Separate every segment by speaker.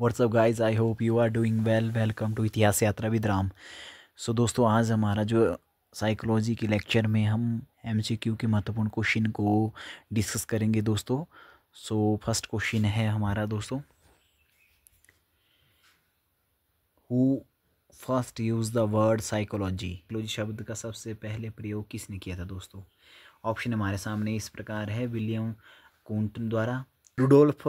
Speaker 1: WhatsApp guys, I hope you are doing well. Welcome to इतिहास यात्रा with Ram. सो दोस्तों, आज हमारा जो साइकोलॉजी के लेक्चर में हम एमसीक्यू के महत्वपूर्ण क्वेश्चन को डिस्कस करेंगे दोस्तों। सो फर्स्ट क्वेश्चन है हमारा दोस्तों, who first use the word psychology. Psychology शब्द का सबसे पहले प्रयोग किसने किया था दोस्तों? ऑप्शन हमारे सामने इस प्रकार है: विलियम कुंट द्वारा, रुडोल्फ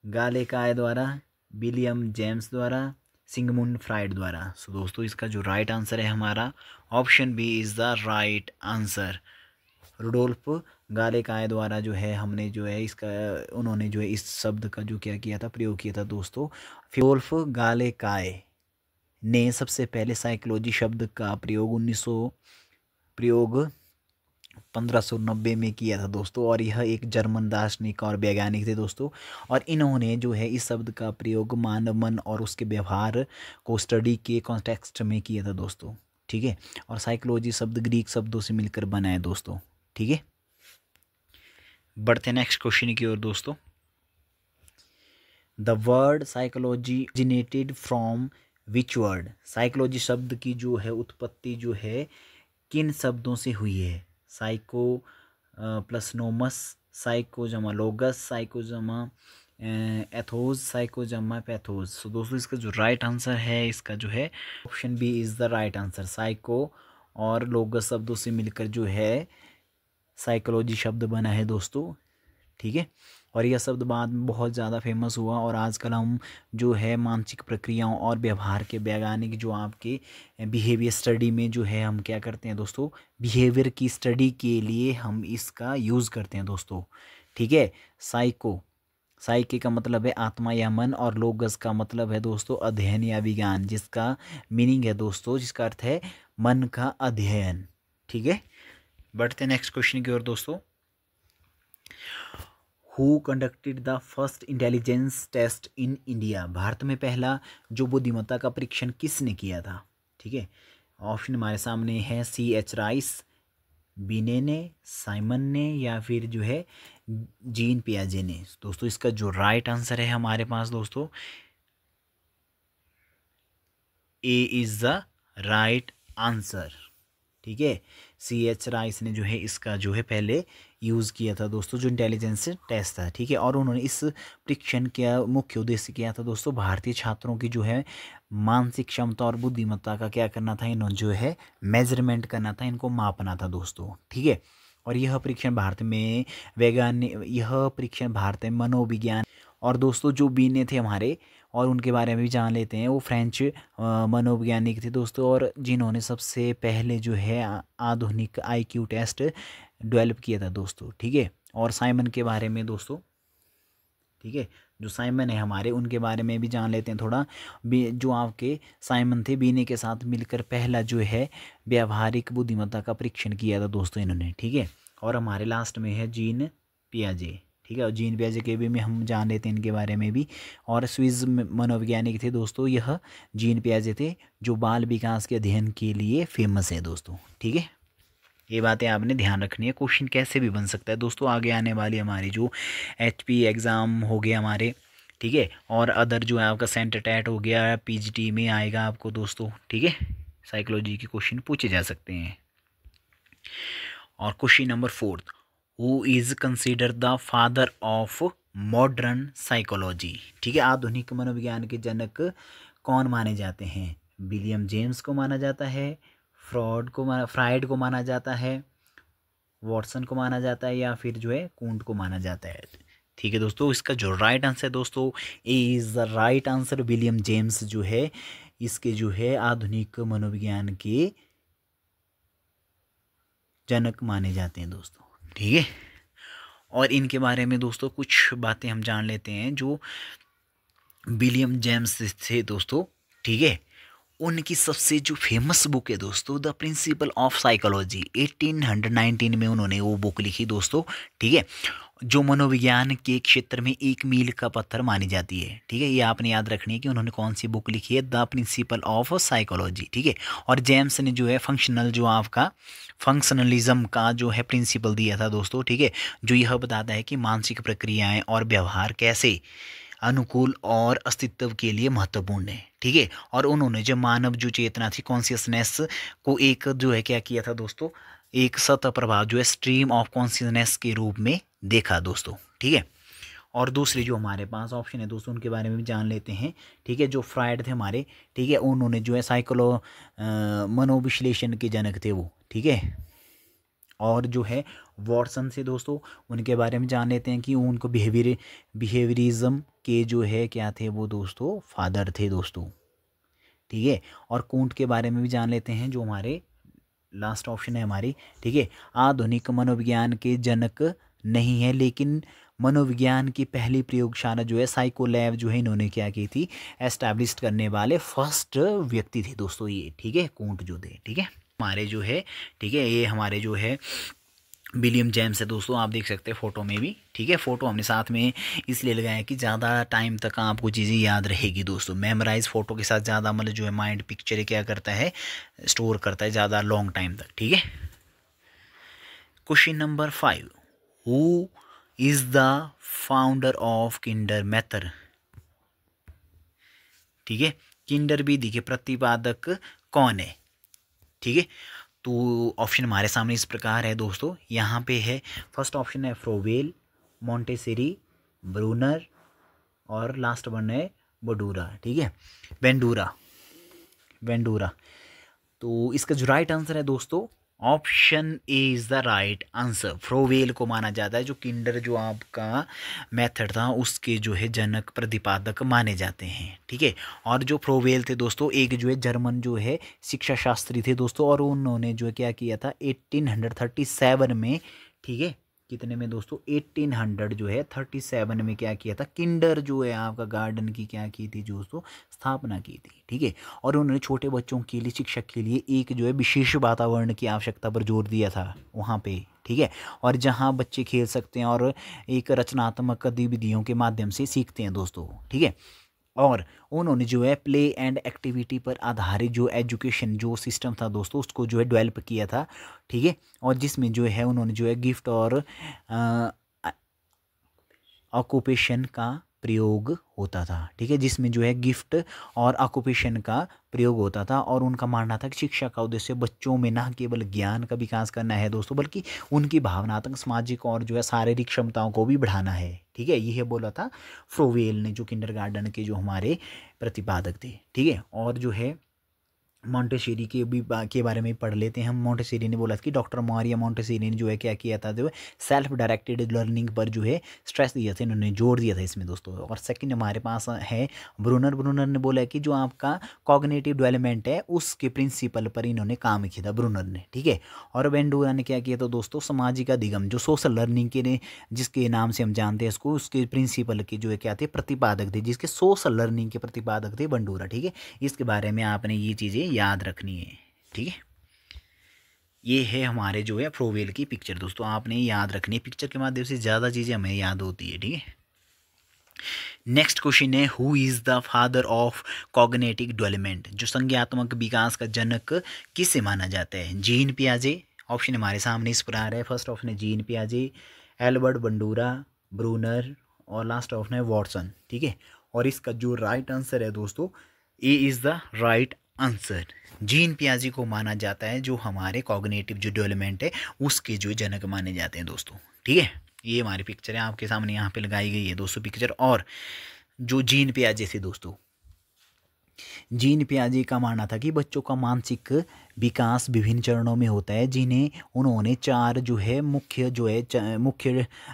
Speaker 1: गालेकाय द्वारा, विलियम जेम्स द्वारा, सिगमुंड फ्राइड द्वारा। सो दोस्तों, इसका जो राइट आंसर है हमारा option B is the right answer. Rudolf गालेकाय द्वारा जो है हमने जो है इसका उन्होंने जो है इस शब्द का जो क्या किया था, प्रयोग किया था दोस्तों। रुडोल्फ गालेकाय ने सबसे पहले साइकोलॉजी शब्द का प्रयोग 1590 में किया था दोस्तों। और यह एक जर्मन दार्शनिक और वैज्ञानिक थे दोस्तों। और इन्होंने जो है इस शब्द का प्रयोग मानव मन और उसके व्यवहार को स्टडी के कॉन्टेक्स्ट में किया था दोस्तों। ठीक है। और साइकोलॉजी शब्द ग्रीक शब्दों से मिलकर बना है दोस्तों। ठीक है, बढ़ते हैं नेक्स्ट क्वेश्चन की ओर दोस्तों। The word psychology originated from which word. Psychology शब्द की जो है उत्पत्ति जो है किन शब्दों से हुई है? साइको प्लस नोमस, साइको जमा लोगस, साइको जमा एथोज, साइको जमा पैथोज। सो दोस्तों, इसका जो राइट आंसर है इसका जो है option B is the right answer. Psycho और लोगस शब्दों से मिलकर जो है साइकोलॉजी शब्द बना है दोस्तों। ठीक है। और यह शब्द बाद में बहुत ज़्यादा फेमस हुआ और आजकल हम जो है मानसिक प्रक्रियाओं और व्यवहार के वैज्ञानिक जो आपके बिहेवियर स्टडी में जो है हम क्या करते हैं दोस्तों, बिहेवियर की स्टडी के लिए हम इसका यूज़ करते हैं दोस्तों। ठीक है। साइके का मतलब है आत्मा या मन, और लोगस का मतलब है दोस्तों अध्ययन या विज्ञान, जिसका मीनिंग है दोस्तों, जिसका अर्थ है मन का अध्ययन। ठीक है, बढ़ते नेक्स्ट क्वेश्चन की ओर दोस्तों। Who conducted the first intelligence test in India. Bharat में पहला जो बुद्धिमत्ता का परीक्षण किसने किया था? ठीक है, ऑप्शन हमारे सामने है C.H. राइस, बीने ने, साइमन ने, या फिर जो है जीन पियाजे ने। दोस्तों, इसका जो राइट आंसर है हमारे पास दोस्तों A is the right answer. ठीक है, C.H. राइस ने जो है इसका जो है पहले यूज़ किया था दोस्तों, जो इंटेलिजेंस टेस्ट था। ठीक है, और उन्होंने इस परीक्षण का मुख्य उद्देश्य किया था दोस्तों, भारतीय छात्रों की जो है मानसिक क्षमता और बुद्धिमत्ता का क्या करना था, इन्होंने जो है मेजरमेंट करना था, इनको मापना था दोस्तों। ठीक है, और यह परीक्षण भारत में मनोविज्ञान। और दोस्तों, जो बीने थे हमारे, और उनके बारे में भी जान लेते हैं, वो फ्रेंच मनोवैज्ञानिक थे दोस्तों, और जिन्होंने सबसे पहले जो है आधुनिक IQ टेस्ट डेवलप किया था दोस्तों। ठीक है, और साइमन के बारे में दोस्तों, ठीक है, जो साइमन है हमारे, उनके बारे में भी जान लेते हैं थोड़ा। जो आपके साइमन थे, बीने के साथ मिलकर पहला जो है व्यावहारिक बुद्धिमत्ता का परीक्षण किया था दोस्तों इन्होंने। ठीक है, और हमारे लास्ट में है जीन पियाजे। ठीक है, और जीन पियाजे के भी में हम जान लेते हैं इनके बारे में भी। और स्विस मनोवैज्ञानिक थे दोस्तों यह जीन पियाजे थे, जो बाल विकास के अध्ययन के लिए फेमस है दोस्तों। ठीक है, ये बातें आपने ध्यान रखनी है। क्वेश्चन कैसे भी बन सकता है दोस्तों आगे आने वाली हमारी जो HP एग्ज़ाम हो गया हमारे, ठीक है, और अदर जो है आपका सेंटर टेट हो गया, PGT में आएगा आपको दोस्तों। ठीक है, साइकोलॉजी के क्वेश्चन पूछे जा सकते हैं। और question number 4, who is consider the father of modern psychology. ठीक है, आधुनिक मनोविज्ञान के जनक कौन माने जाते हैं? विलियम जेम्स को माना जाता है, फ्राइड को माना जाता है, वॉटसन को माना जाता है, या फिर जो है कुंट को माना जाता है। ठीक है दोस्तों, इसका जो राइट आंसर है दोस्तों A is the right answer. William James जो है इसके जो है आधुनिक मनोविज्ञान के जनक माने जाते हैं दोस्तों। ठीक है, और इनके बारे में दोस्तों कुछ बातें हम जान लेते हैं। जो विलियम जेम्स थे दोस्तों, ठीक है, उनकी सबसे जो फेमस बुक है दोस्तों द प्रिंसिपल ऑफ साइकोलॉजी, 1819 में उन्होंने वो बुक लिखी दोस्तों। ठीक है, जो मनोविज्ञान के क्षेत्र में एक मील का पत्थर मानी जाती है। ठीक है, ये आपने याद रखनी है कि उन्होंने कौन सी बुक लिखी है, द प्रिंसिपल ऑफ साइकोलॉजी। ठीक है, और जेम्स ने जो है फंक्शनलिज्म का जो है प्रिंसिपल दिया था दोस्तों। ठीक है, जो यह बताता है कि मानसिक प्रक्रियाएं और व्यवहार कैसे अनुकूल और अस्तित्व के लिए महत्वपूर्ण है। ठीक है, और उन्होंने जो मानव जो चेतना थी, कॉन्शियसनेस को एक जो है क्या किया था दोस्तों, एक सतह प्रभाव जो है स्ट्रीम ऑफ कॉन्शियसनेस के रूप में देखा दोस्तों। ठीक है, और दूसरे जो हमारे पास ऑप्शन है दोस्तों उनके बारे में भी जान लेते हैं। ठीक है, जो फ्रायड थे हमारे, ठीक है, उन्होंने जो है मनोविश्लेषण के जनक थे वो। ठीक है, और जो है वॉटसन से दोस्तों, उनके बारे में जान लेते हैं कि उनको बिहेवियरिज्म के जो है क्या थे वो दोस्तों, फादर थे दोस्तों। ठीक है, और कुंट के बारे में भी जान लेते हैं, जो हमारे लास्ट ऑप्शन है हमारी। ठीक है, आधुनिक मनोविज्ञान के जनक नहीं है, लेकिन मनोविज्ञान की पहली प्रयोगशाला जो है साइको लैब जो है इन्होंने क्या की थी, एस्टैब्लिश करने वाले फर्स्ट व्यक्ति थे दोस्तों ये। ठीक है, कुंट जो थे। ठीक है, हमारे जो है, ठीक है, ये हमारे जो है विलियम जेम्स है दोस्तों, आप देख सकते हैं फ़ोटो में भी। ठीक है, फ़ोटो हमने साथ में इसलिए लगाया कि ज़्यादा टाइम तक आपको चीज़ें याद रहेगी दोस्तों। मेमोराइज फ़ोटो के साथ ज़्यादा मतलब जो है माइंड पिक्चर क्या करता है, स्टोर करता है ज़्यादा लॉन्ग टाइम तक। ठीक है, question number 5, who is the founder of Kinder method. ठीक है, किंडर विधि के प्रतिपादक कौन है। ठीक है, तो ऑप्शन हमारे सामने इस प्रकार है दोस्तों, यहाँ पे है फर्स्ट ऑप्शन है फ्रोवेल, मोंटेसेरी, ब्रूनर, और लास्ट वन है बंडूरा। ठीक है, वेंडूरा। तो इसका जो राइट आंसर है दोस्तों, option A is the right answer. फ्रोवेल को माना जाता है, जो किंडर जो आपका मेथड था उसके जो है जनक प्रतिपादक माने जाते हैं। ठीक है, और जो फ्रोवेल थे दोस्तों, एक जो है जर्मन जो है शिक्षा शास्त्री थे दोस्तों, और उन्होंने जो है क्या किया था 1837 में। ठीक है, कितने में दोस्तों, 1800 जो है 37 में क्या किया था, किंडर जो है आपका गार्डन की क्या की थी दोस्तों, स्थापना की थी। ठीक है, और उन्होंने छोटे बच्चों के लिए, शिक्षा के लिए एक जो है विशेष वातावरण की आवश्यकता पर जोर दिया था वहाँ पे। ठीक है, और जहाँ बच्चे खेल सकते हैं और एक रचनात्मक गतिविधियों के माध्यम से सीखते हैं दोस्तों। ठीक है, और उन्होंने जो है प्ले एंड एक्टिविटी पर आधारित जो एजुकेशन जो सिस्टम था दोस्तों उसको जो है डेवलप किया था। ठीक है, और जिसमें जो है उन्होंने जो है गिफ्ट और ऑक्यूपेशन का प्रयोग होता था। ठीक है, जिसमें जो है गिफ्ट और ऑक्यूपेशन का प्रयोग होता था, और उनका मानना था कि शिक्षा का उद्देश्य बच्चों में न केवल ज्ञान का विकास करना है दोस्तों, बल्कि उनकी भावनात्मक, सामाजिक और जो है शारीरिक क्षमताओं को भी बढ़ाना है। ठीक है, यह बोला था फ्रोवेल ने, जो किंडरगार्टन के जो हमारे प्रतिपादक थे। ठीक है, और जो है मोंटेसेरी के बारे में पढ़ लेते हैं हम। मोंटेसेरी ने बोला था कि डॉक्टर मारिया मोंटेसेरी ने जो है क्या किया था, जो है सेल्फ डायरेक्टेड लर्निंग पर जो है स्ट्रेस दिया था, इन्होंने जोर दिया था इसमें दोस्तों। और सेकंड हमारे पास है ब्रूनर ने बोला कि जो आपका कॉग्निटिव डेवलपमेंट है उसके प्रिंसिपल पर इन्होंने काम किया था ब्रूनर ने। ठीक है, और वेंडूरा ने क्या किया था दोस्तों, सामाजिक अधिगम जो सोशल लर्निंग के ने जिसके नाम से हम जानते हैं इसको, उसके प्रिंसिपल के जो है क्या थे, प्रतिपादक थे, जिसके सोशल लर्निंग के प्रतिपादक थे बंडूरा। ठीक है, इसके बारे में आपने ये चीज़ें याद रखनी है। ठीक है, ये है हमारे जो है फ्रोवेल की पिक्चर दोस्तों, आपने याद रखनी है, पिक्चर के माध्यम से ज़्यादा चीज़ें हमें याद होती है। ठीक है, नेक्स्ट क्वेश्चन है, who is the father of cognitive development. जो संज्ञानात्मक विकास का जनक किसे माना जाता है, जीन पियाजे। ऑप्शन हमारे सामने इस प्रकार है, फर्स्ट ऑप्शन है जीन पियाजे, एल्बर्ट बंडूरा, ब्रूनर, और लास्ट ऑप्शन है वॉटसन। ठीक है, और इसका जो राइट आंसर है दोस्तों, A is the right answer. Jean पियाजे को माना जाता है जो हमारे कॉग्निटिव जो डेवलपमेंट है उसके जो जनक माने जाते हैं दोस्तों। ठीक है, ये हमारी पिक्चर है आपके सामने यहाँ पे लगाई गई है दोस्तों पिक्चर। और जो जीन पियाजे थे दोस्तों, जीन पियाजे का मानना था कि बच्चों का मानसिक विकास विभिन्न चरणों में होता है, जिन्हें उन्होंने 4 जो है मुख्य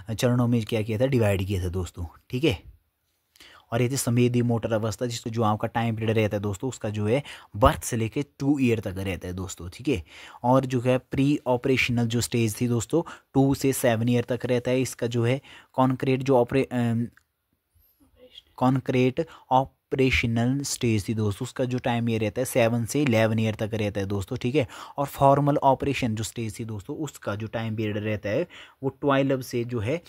Speaker 1: चरणों में क्या किया था, डिवाइड किया था दोस्तों। ठीक है, और ये थे संवेदी मोटर अवस्था, जिसको जो आपका टाइम पीरियड रहता है दोस्तों उसका जो है बर्थ से लेके 2 ईयर तक रहता है दोस्तों। ठीक है, और जो है प्री ऑपरेशनल जो स्टेज थी दोस्तों 2 से 7 ईयर तक रहता है। इसका जो है कॉन्क्रीट ऑपरेशनल स्टेज थी दोस्तों, उसका जो टाइम ये रहता है 7 से 11 ईयर तक रहता है दोस्तों। ठीक है, और फॉर्मल ऑपरेशन जो स्टेज थी दोस्तों उसका जो टाइम पीरियड रहता है वो 12 से जो है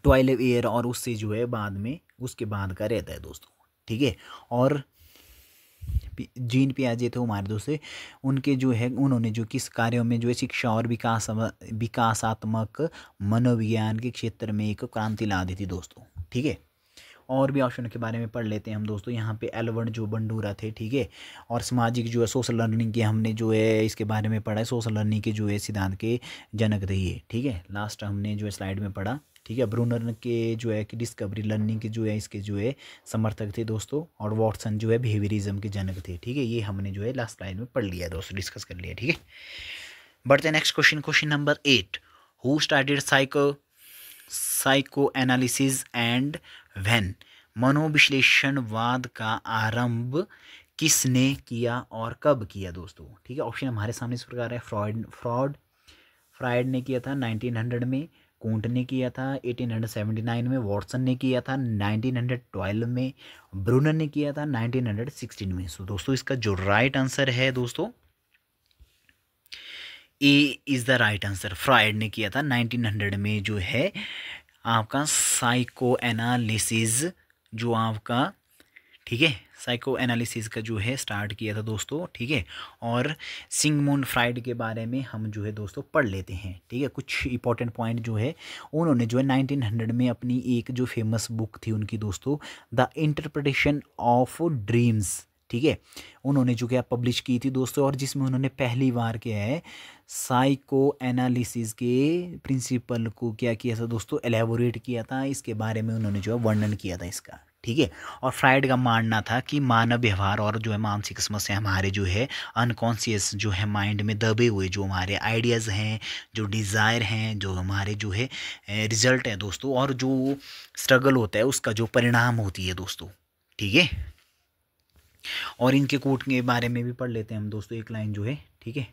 Speaker 1: 12 ईयर, और उससे जो है बाद में उसके बाद का रहता है दोस्तों। ठीक है, और जीन पियाजे थे हमारे दोस्त, उनके जो है उन्होंने जो किस कार्यों में जो है शिक्षा और विकासात्मक मनोविज्ञान के क्षेत्र में एक क्रांति ला दी थी दोस्तों। ठीक है, और भी ऑप्शन के बारे में पढ़ लेते हैं हम दोस्तों। यहाँ पे एलवर्ड जो बंडूरा थे, ठीक है, और सामाजिक जो है सोशल लर्निंग के हमने जो है इसके बारे में पढ़ा है। सोशल लर्निंग के जो है सिद्धांत के जनक थे ये, ठीक है, लास्ट हमने जो है स्लाइड में पढ़ा, ठीक है। ब्रूनर के जो है कि डिस्कवरी लर्निंग के जो है इसके जो है समर्थक थे दोस्तों, और वॉटसन जो है बिहेवियरिज्म के जनक थे, ठीक है। ये हमने जो है लास्ट स्लाइड में पढ़ लिया है दोस्तों, डिस्कस कर लिया, ठीक है। बढ़ते हैं next question, question number 8। Who started psychoanalysis and when? मनोविश्लेषणवाद का आरंभ किसने किया और कब किया दोस्तों, ठीक है। ऑप्शन हमारे सामने इस प्रकार है। फ्राइड ने किया था 1900 में, कूंट ने किया था 1879 में, वॉटसन ने किया था 1912 में, ब्रूनर ने किया था 1916 में। सो दोस्तों इसका जो राइट आंसर है दोस्तों, A is the right answer. Fried ने किया था 1900 में जो है आपका साइको एनालिसिस जो आपका, ठीक है, साइको एनालिसिस का जो है स्टार्ट किया था दोस्तों, ठीक है। और सिगमुंड फ्राइड के बारे में हम जो है दोस्तों पढ़ लेते हैं, ठीक है। कुछ इंपॉर्टेंट पॉइंट जो है उन्होंने जो है 1900 में अपनी एक जो फेमस बुक थी उनकी दोस्तों, द इंटरप्रिटेशन ऑफ ड्रीम्स, ठीक है, उन्होंने जो क्या पब्लिश की थी दोस्तों, और जिसमें उन्होंने पहली बार क्या है साइको एनालिसिस के प्रिंसिपल को क्या किया था दोस्तों, एलेबोरेट किया था। इसके बारे में उन्होंने जो है वर्णन किया था इसका, ठीक है। और फ्राइड का मानना था कि मानव व्यवहार और जो है मानसिक समस्या हमारे जो है अनकॉन्शियस जो है माइंड में दबे हुए जो हमारे आइडियाज़ हैं, जो डिज़ायर हैं, जो हमारे जो है रिजल्ट है दोस्तों, और जो स्ट्रगल होता है उसका जो परिणाम होती है दोस्तों, ठीक है। और इनके कोट के बारे में भी पढ़ लेते हैं हम दोस्तों, एक लाइन जो है, ठीक है।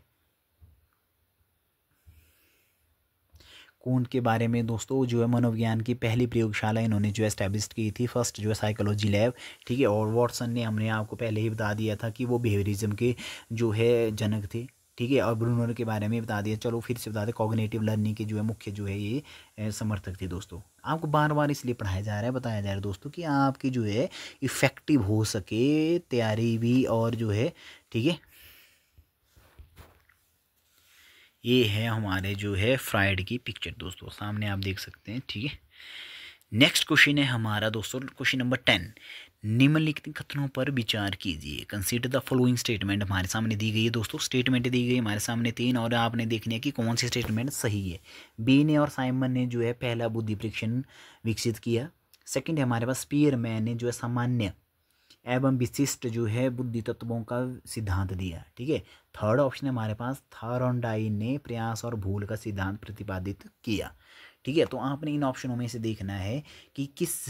Speaker 1: कूंट के बारे में दोस्तों जो है मनोविज्ञान की पहली प्रयोगशाला इन्होंने जो एस्टैब्लिश की थी, फर्स्ट जो है साइकोलॉजी लैब, ठीक है। और वॉटसन ने, हमने आपको पहले ही बता दिया था कि वो बिहेवियरिज्म के जो है जनक थे, ठीक है। और ब्रूनर के बारे में बता दिया। चलो फिर से बता दें, कॉग्निटिव लर्निंग के जो है मुख्य जो है ये समर्थक थे दोस्तों। आपको बार बार इसलिए पढ़ाया जा रहा है, बताया जा रहा है दोस्तों कि आपकी जो है इफ़ेक्टिव हो सके तैयारी भी, और जो है, ठीक है। ये है हमारे जो है फ्राइड की पिक्चर दोस्तों, सामने आप देख सकते हैं, ठीक है। नेक्स्ट क्वेश्चन है हमारा दोस्तों, क्वेश्चन नंबर 10। निम्नलिखित कथनों पर विचार कीजिए। कंसीडर द फॉलोइंग स्टेटमेंट हमारे सामने दी गई है दोस्तों। स्टेटमेंट दी गई हमारे सामने 3, और आपने देखनी है कि कौन सी स्टेटमेंट सही है। बी ने और साइमन ने जो है पहला बुद्धि परीक्षण विकसित किया। सेकंड है हमारे पास स्पीयरमैन ने जो है सामान्य एवं विशिष्ट जो है बुद्धि तत्वों का सिद्धांत दिया, ठीक है। थर्ड ऑप्शन है हमारे पास थॉर्नडाइक ने प्रयास और भूल का सिद्धांत प्रतिपादित किया, ठीक है। तो आपने इन ऑप्शनों में से देखना है कि किस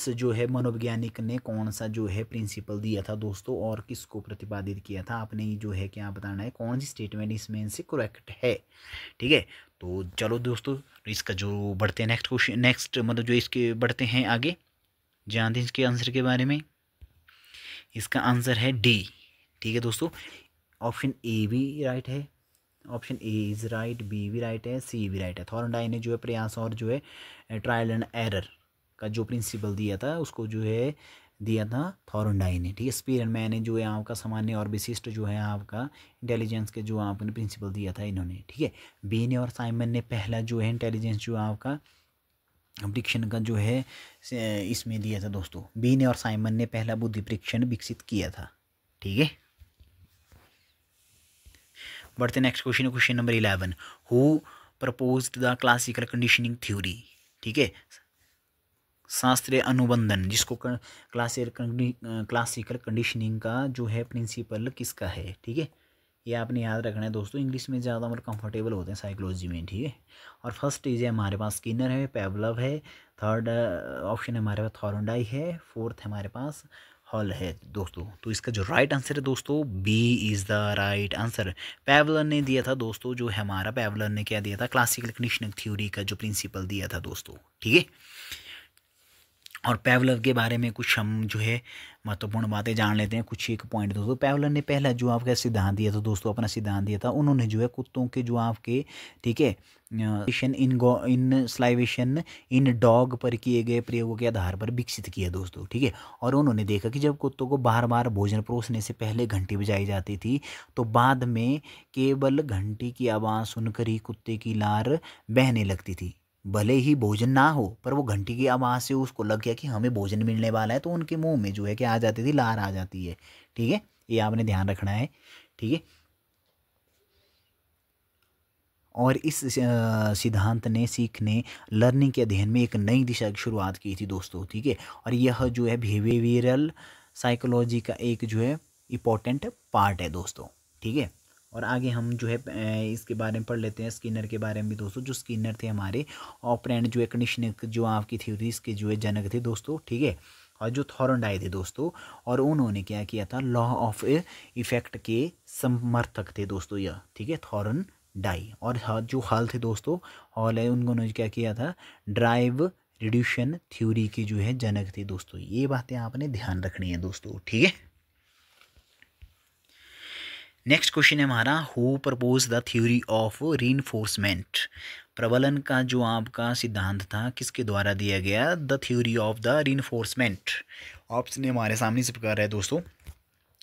Speaker 1: जो है मनोवैज्ञानिक ने कौन सा जो है प्रिंसिपल दिया था दोस्तों, और किसको प्रतिपादित किया था। आपने जो है क्या बताना है, कौन सी स्टेटमेंट इसमें से करेक्ट है, ठीक है। तो चलो दोस्तों इसका जो बढ़ते हैं नेक्स्ट क्वेश्चन, नेक्स्ट मतलब जो इसके बढ़ते हैं आगे, जानते हैं इसके आंसर के बारे में। इसका आंसर है डी, ठीक है दोस्तों। ऑप्शन ए भी राइट है, option A is right, B भी राइट है, सी भी राइट है। थॉर्नडाइक ने जो है प्रयास और जो है ट्रायल एंड एरर का जो प्रिंसिपल दिया था उसको जो है दिया था थॉर्नडाइक ने, ठीक है। स्पीयरमैन ने जो है आपका सामान्य और विशिष्ट जो है आपका इंटेलिजेंस के जो आपने प्रिंसिपल दिया था इन्होंने, ठीक है। बी ने और साइमन ने पहला जो है इंटेलिजेंस जो आपका परीक्षण का जो है इसमें दिया था दोस्तों। बी ने और साइमन ने पहला बुद्धि परीक्षण विकसित किया था, ठीक है। बढ़ते next question, question number 11। Who proposed the classical conditioning theory, ठीक है। शास्त्रीय अनुबंधन, जिसको क्लासिकल कंडीशनिंग का जो है प्रिंसिपल किसका है, ठीक है। ये आपने याद रखना है दोस्तों, इंग्लिश में ज़्यादा मतलब कंफर्टेबल होते हैं साइकोलॉजी में, ठीक है। और फर्स्ट इज है हमारे पास स्किनर है, पेवलव है, थर्ड ऑप्शन है हमारे पास थॉर्नडाइक है, फोर्थ है हमारे पास हॉल है दोस्तों। तो इसका जो राइट आंसर है दोस्तों, B is the right answer. Pavlov ने दिया था दोस्तों, जो है हमारा पेवलर ने क्या दिया था, क्लासिकल कंडीशनिंग थ्योरी का जो प्रिंसिपल दिया था दोस्तों, ठीक है। और पेवलर के बारे में कुछ हम जो है महत्वपूर्ण बातें जान लेते हैं, कुछ एक पॉइंट दोस्तों। पेवलर ने पहला जो आपका सिद्धांत दिया था दोस्तों, अपना सिद्धांत दिया था, उन्होंने जो है कुत्तों के जो आपके, ठीक है, इन स्लाइवेशन इन डॉग पर किए गए प्रयोगों के आधार पर विकसित किया दोस्तों, ठीक है। और उन्होंने देखा कि जब कुत्तों को बार बार भोजन परोसने से पहले घंटी बजाई जाती थी, तो बाद में केवल घंटी की आवाज़ सुनकर ही कुत्ते की लार बहने लगती थी। भले ही भोजन ना हो पर वो घंटी की आवाज़ से उसको लग गया कि हमें भोजन मिलने वाला है, तो उनके मुंह में जो है क्या आ जाती थी, लार आ जाती है। ठीक है, ये आपने ध्यान रखना है। ठीक है, और इस सिद्धांत ने सीखने, लर्निंग के अध्ययन में एक नई दिशा की शुरुआत की थी दोस्तों। ठीक है, और यह जो है बिहेवियरल साइकोलॉजी का एक जो है इम्पोर्टेंट पार्ट है दोस्तों। ठीक है, और आगे हम जो है इसके बारे में पढ़ लेते हैं, स्किनर के बारे में भी दोस्तों। जो स्किनर थे हमारे ऑपरेंट जो है कंडीशनिंग जो आपकी थ्योरी इसके जो है जनक थे दोस्तों। ठीक है, और जो थॉर्नडाई थे दोस्तों, और उन्होंने क्या किया था, लॉ ऑफ इफेक्ट के समर्थक थे दोस्तों यह। ठीक है, थॉर्न डाई। और जो हॉल थे दोस्तों, हॉल है, उन्होंने क्या किया था, ड्राइव रिड्यूशन थ्योरी की जो है जनक थे दोस्तों। ये बातें आपने ध्यान रखनी है दोस्तों। ठीक है, नेक्स्ट क्वेश्चन है हमारा, who propose the theory of reinforcement. प्रबलन का जो आपका सिद्धांत था किसके द्वारा दिया गया, the theory of the reinforcement. Option हमारे सामने इस प्रकार है दोस्तों,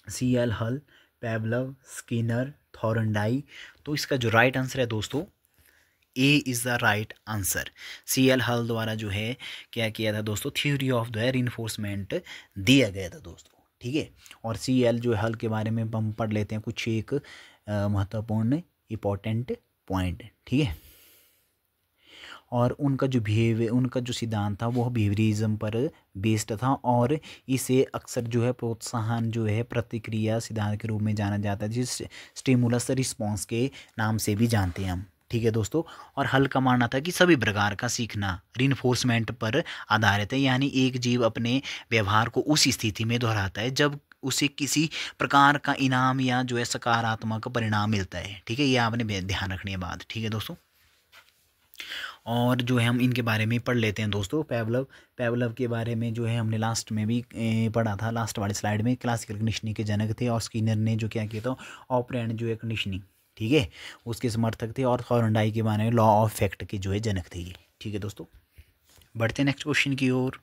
Speaker 1: सी एल हल, पेवलव, स्किनर, थॉर्नडाई। तो इसका जो राइट आंसर है दोस्तों, A is the right answer. C L Hull द्वारा जो है क्या किया था दोस्तों, थ्योरी ऑफ द रीइंफोर्समेंट दिया गया था दोस्तों। ठीक है, और सी एल जो है हल के बारे में हम पढ़ लेते हैं कुछ एक महत्वपूर्ण इम्पोर्टेंट पॉइंट। ठीक है, और उनका जो बिहेवियर, उनका जो सिद्धांत था वो बिहेवियरिज्म पर बेस्ड था, और इसे अक्सर जो है प्रोत्साहन जो है प्रतिक्रिया सिद्धांत के रूप में जाना जाता है, जिस स्टिमुलस रिस्पॉन्स के नाम से भी जानते हैं हम। ठीक है दोस्तों, और हल का मानना था कि सभी प्रकार का सीखना रिइंफोर्समेंट पर आधारित है, यानी एक जीव अपने व्यवहार को उस स्थिति में दोहराता है जब उसे किसी प्रकार का इनाम या जो है सकारात्मक परिणाम मिलता है। ठीक है, ये आपने ध्यान रखनी है बात। ठीक है दोस्तों, और जो है हम इनके बारे में पढ़ लेते हैं दोस्तों। पेवलव के बारे में जो है हमने लास्ट में भी पढ़ा था, लास्ट वाली स्लाइड में। क्लासिकल कंडीशनिंग के जनक थे, और स्किनर ने जो क्या किया था, ऑपरेंट जो है कंडीशनिंग, ठीक है, उसके समर्थक थे, और थॉर्नडाई के बारे में लॉ ऑफ इफेक्ट के जो है जनक थे ये। ठीक है दोस्तों, बढ़ते हैं नेक्स्ट क्वेश्चन की ओर।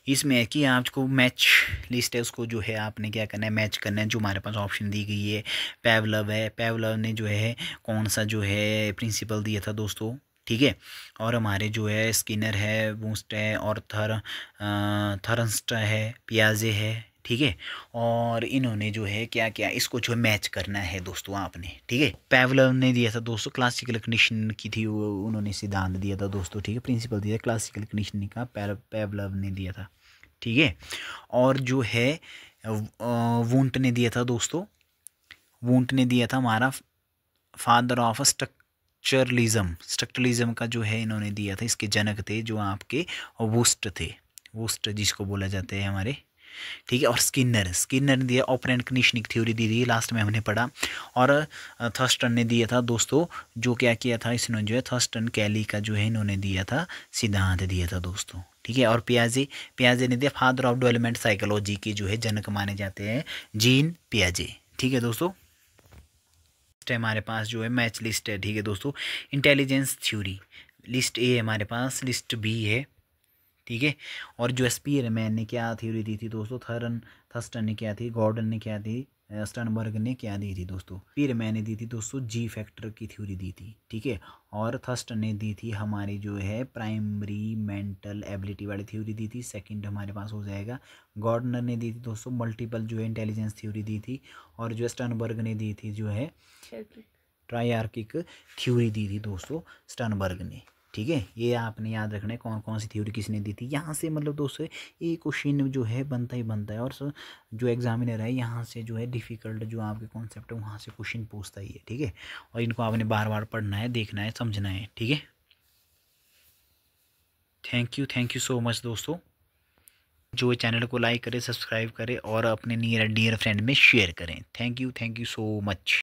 Speaker 1: इसमें है कि आपको मैच लिस्ट है, उसको जो है आपने क्या करना है, मैच करना है। जो हमारे पास ऑप्शन दी गई है, पेवलव है, पेवलव ने जो है कौन सा जो है प्रिंसिपल दिया था दोस्तों। ठीक है, और हमारे जो है स्किनर है, वुस्ट है, और थर्नस्ट है, पियाजे है। ठीक है, और इन्होंने जो है क्या क्या इसको जो है मैच करना है दोस्तों आपने। ठीक है, पेवलव ने दिया था दोस्तों क्लासिकल कंडीशन की थी वो, उन्होंने सिद्धांत दिया था दोस्तों। ठीक है, प्रिंसिपल दिया क्लासिकल कंडीशनिंग का पेवलव ने दिया था। ठीक है, और जो है वुंट ने दिया था दोस्तों, वुंट ने दिया था हमारा फादर ऑफ स्ट्रक्चरलिज्म का जो है इन्होंने दिया था, इसके जनक थे जो आपके वुस्ट थे, वुस्ट जिसको बोला जाता है हमारे। ठीक है, और स्किनर ने दिया ऑपरेंट कंडीशनिंग थ्योरी दी थी, लास्ट में हमने पढ़ा। और थर्स्टन ने दिया था दोस्तों, जो क्या किया था इसने जो है, थर्स्टन कैली का जो है इन्होंने दिया था, सिद्धांत दिया था दोस्तों। ठीक है, और पियाजे ने दिया, फादर ऑफ डेवलपमेंट साइकोलॉजी के जो है जनक माने जाते हैं जीन पियाजे। ठीक है दोस्तों, हमारे पास जो है मैच लिस्ट है। ठीक है दोस्तों, इंटेलिजेंस थ्योरी लिस्ट ए है हमारे पास, लिस्ट बी है। ठीक है, और जो स्पीयरमैन ने क्या थ्योरी दी थी दोस्तों, थर्स्टन ने क्या थी, गॉर्डन ने क्या दी, स्टर्नबर्ग ने क्या दी थी दोस्तों। स्पीयरमैन ने दी थी दोस्तों जी फैक्टर की थ्योरी दी थी। ठीक है, और थर्स्टन ने दी थी हमारी जो है प्राइमरी मेंटल एबिलिटी वाली थ्योरी दी थी। सेकंड हमारे पास हो जाएगा, गॉर्डनर ने दी थी दोस्तों मल्टीपल जो है इंटेलिजेंस थ्योरी दी थी, और जो स्टर्नबर्ग ने दी थी जो है ट्राइआर्किक थ्योरी दी थी दोस्तों स्टर्नबर्ग ने। ठीक है, ये आपने याद रखना है कौन कौन सी थ्योरी किसने दी थी। यहाँ से मतलब दोस्तों ये क्वेश्चन जो है बनता ही बनता है, और जो एग्जामिनर है यहाँ से जो है डिफ़िकल्ट जो आपके कॉन्सेप्ट है वहाँ से क्वेश्चन पूछता ही है। ठीक है, और इनको आपने बार बार पढ़ना है, देखना है, समझना है। ठीक है, थैंक यू सो मच दोस्तों। जो चैनल को लाइक करें, सब्सक्राइब करें, और अपने नियर डियर फ्रेंड में शेयर करें। Thank you so much.